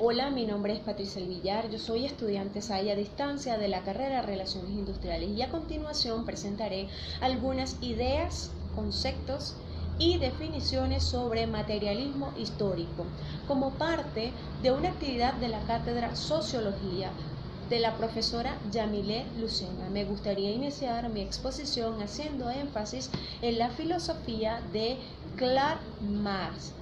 Hola, mi nombre es Patricia Villar, yo soy estudiante SAI a distancia de la carrera de Relaciones Industriales y a continuación presentaré algunas ideas, conceptos y definiciones sobre materialismo histórico como parte de una actividad de la cátedra Sociología de la profesora Yamile Lucena. Me gustaría iniciar mi exposición haciendo énfasis en la filosofía de Karl Marx,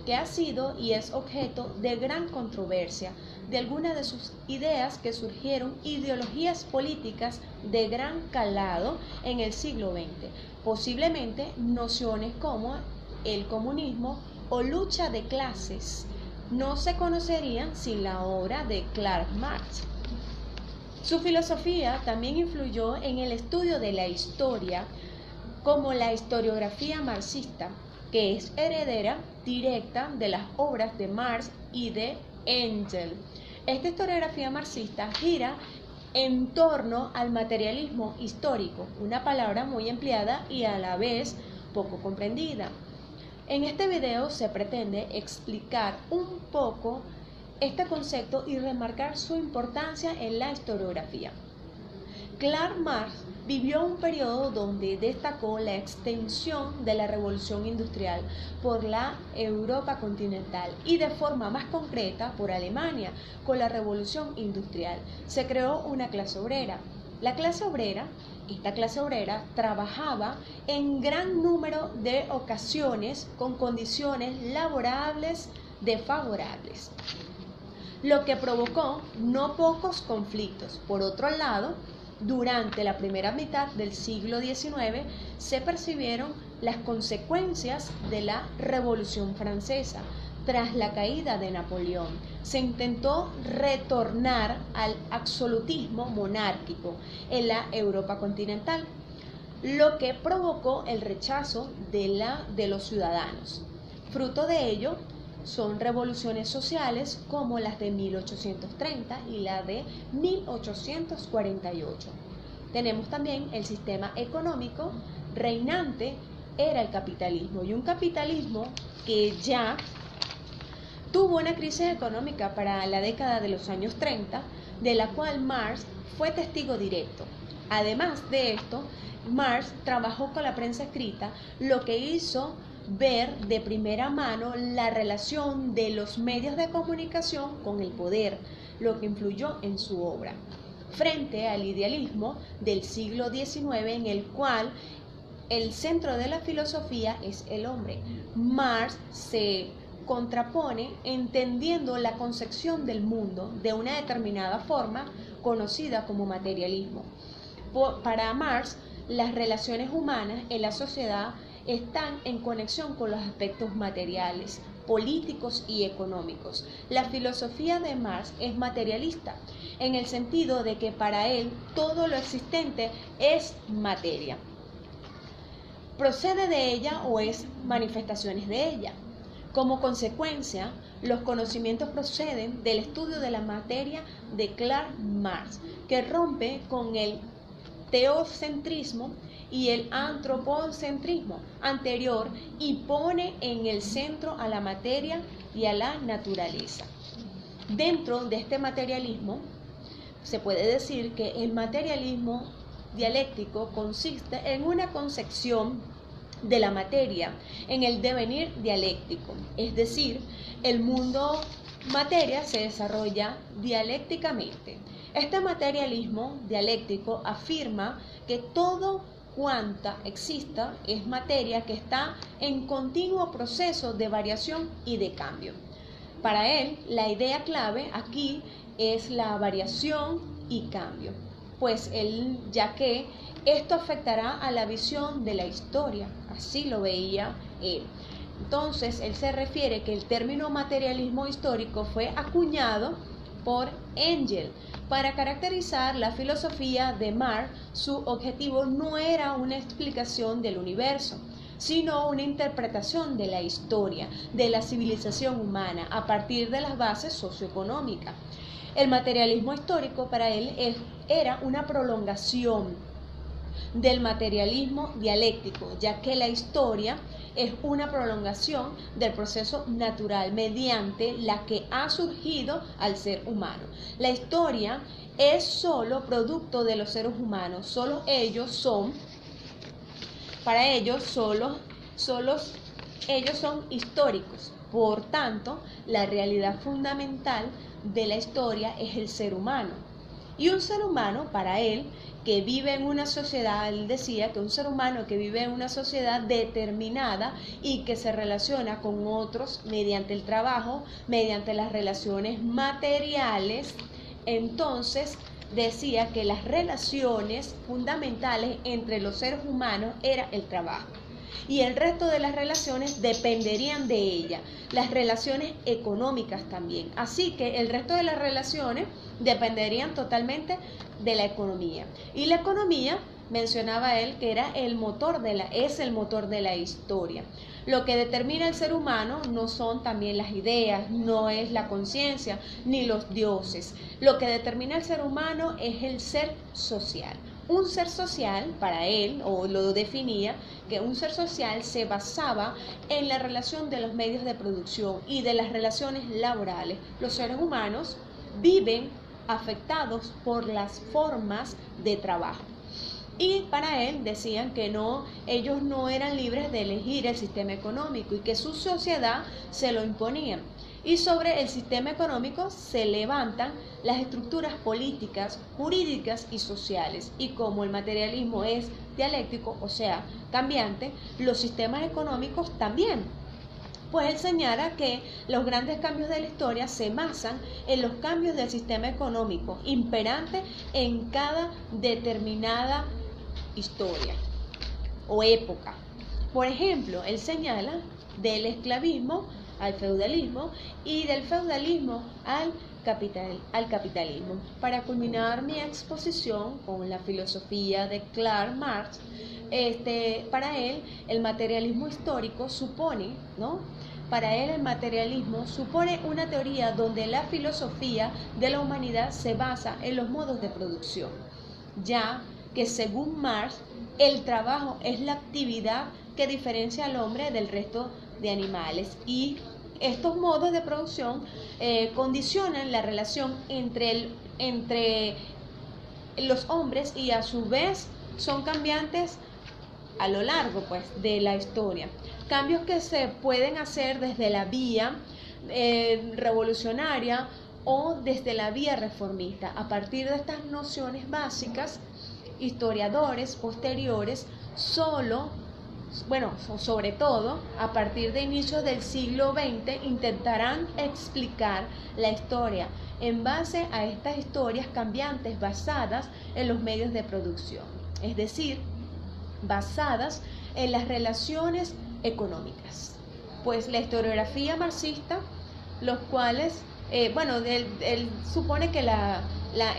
que ha sido y es objeto de gran controversia. De algunas de sus ideas que surgieron ideologías políticas de gran calado en el siglo XX, posiblemente nociones como el comunismo o lucha de clases no se conocerían sin la obra de Karl Marx. Su filosofía también influyó en el estudio de la historia, como la historiografía marxista, que es heredera directa de las obras de Marx y de Engels. Esta historiografía marxista gira en torno al materialismo histórico, una palabra muy empleada y a la vez poco comprendida. En este video se pretende explicar un poco este concepto y remarcar su importancia en la historiografía. Karl Marx vivió un periodo donde destacó la extensión de la revolución industrial por la Europa continental y de forma más concreta por Alemania con la revolución industrial. Se creó una clase obrera. Esta clase obrera trabajaba en gran número de ocasiones con condiciones laborables desfavorables, lo que provocó no pocos conflictos. Por otro lado, durante la primera mitad del siglo XIX se percibieron las consecuencias de la Revolución Francesa. Tras la caída de Napoleón, se intentó retornar al absolutismo monárquico en la Europa continental, lo que provocó el rechazo de los ciudadanos. Fruto de ello son revoluciones sociales como las de 1830 y la de 1848. Tenemos también el sistema económico reinante, era el capitalismo, y un capitalismo que ya tuvo una crisis económica para la década de los años 30, de la cual Marx fue testigo directo. Además de esto, Marx trabajó con la prensa escrita, lo que hizo ver de primera mano la relación de los medios de comunicación con el poder, lo que influyó en su obra. Frente al idealismo del siglo XIX, en el cual el centro de la filosofía es el hombre, Marx se contrapone entendiendo la concepción del mundo de una determinada forma conocida como materialismo. Para Marx, las relaciones humanas en la sociedad están en conexión con los aspectos materiales, políticos y económicos. La filosofía de Marx es materialista, en el sentido de que para él todo lo existente es materia. Procede de ella o es manifestaciones de ella. Como consecuencia, los conocimientos proceden del estudio de la materia de Karl Marx, que rompe con el teocentrismo y el antropocentrismo anterior y pone en el centro a la materia y a la naturaleza. Dentro de este materialismo, se puede decir que el materialismo dialéctico consiste en una concepción de la materia en el devenir dialéctico, es decir, el mundo materia se desarrolla dialécticamente. Este materialismo dialéctico afirma que todo cuanta exista es materia que está en continuo proceso de variación y de cambio. Para él, la idea clave aquí es la variación y cambio, pues ya que esto afectará a la visión de la historia, así lo veía él. Entonces, él se refiere que el término materialismo histórico fue acuñado por Engels para caracterizar la filosofía de Marx. Su objetivo no era una explicación del universo, sino una interpretación de la historia, de la civilización humana, a partir de las bases socioeconómicas. El materialismo histórico para él era una prolongación del materialismo dialéctico, ya que la historia es una prolongación del proceso natural mediante la que ha surgido al ser humano. La historia es solo producto de los seres humanos, solo ellos son, para ellos ellos son históricos. Por tanto, la realidad fundamental de la historia es el ser humano. Y un ser humano, para él, que vive en una sociedad, él decía que un ser humano que vive en una sociedad determinada y que se relaciona con otros mediante el trabajo, mediante las relaciones materiales, entonces decía que las relaciones fundamentales entre los seres humanos era el trabajo. Y el resto de las relaciones dependerían de ella, las relaciones económicas también. Así que el resto de las relaciones dependerían totalmente de la economía. Y la economía, mencionaba él, que es el motor de la historia. Lo que determina el ser humano no son también las ideas, no es la conciencia, ni los dioses. Lo que determina el ser humano es el ser social. Un ser social, para él, o lo definía, que un ser social se basaba en la relación de los medios de producción y de las relaciones laborales. Los seres humanos viven afectados por las formas de trabajo. Y para él decían que ellos no eran libres de elegir el sistema económico y que su sociedad se lo imponía. Y sobre el sistema económico se levantan las estructuras políticas, jurídicas y sociales. Y como el materialismo es dialéctico, o sea, cambiante, los sistemas económicos también. Pues él señala que los grandes cambios de la historia se basan en los cambios del sistema económico imperante en cada determinada historia o época. Por ejemplo, él señala del esclavismo al feudalismo y del feudalismo al capitalismo. Para culminar mi exposición con la filosofía de Karl Marx, para él el materialismo histórico supone, Para él el materialismo supone una teoría donde la filosofía de la humanidad se basa en los modos de producción, ya que según Marx el trabajo es la actividad que diferencia al hombre del resto de animales y estos modos de producción condicionan la relación entre los hombres y a su vez son cambiantes a lo largo de la historia. Cambios que se pueden hacer desde la vía revolucionaria o desde la vía reformista. A partir de estas nociones básicas, historiadores posteriores sobre todo a partir de inicios del siglo XX intentarán explicar la historia en base a estas historias cambiantes basadas en los medios de producción, es decir, basadas en las relaciones económicas. Pues la historiografía marxista, los cuales, él supone que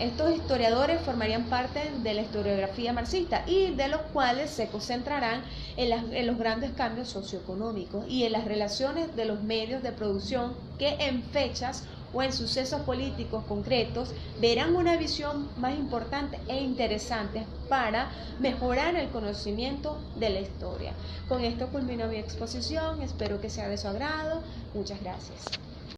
estos historiadores formarían parte de la historiografía marxista y de los cuales se concentrarán en los grandes cambios socioeconómicos y en las relaciones de los medios de producción que en fechas o en sucesos políticos concretos verán una visión más importante e interesante para mejorar el conocimiento de la historia. Con esto culmino mi exposición, espero que sea de su agrado. Muchas gracias.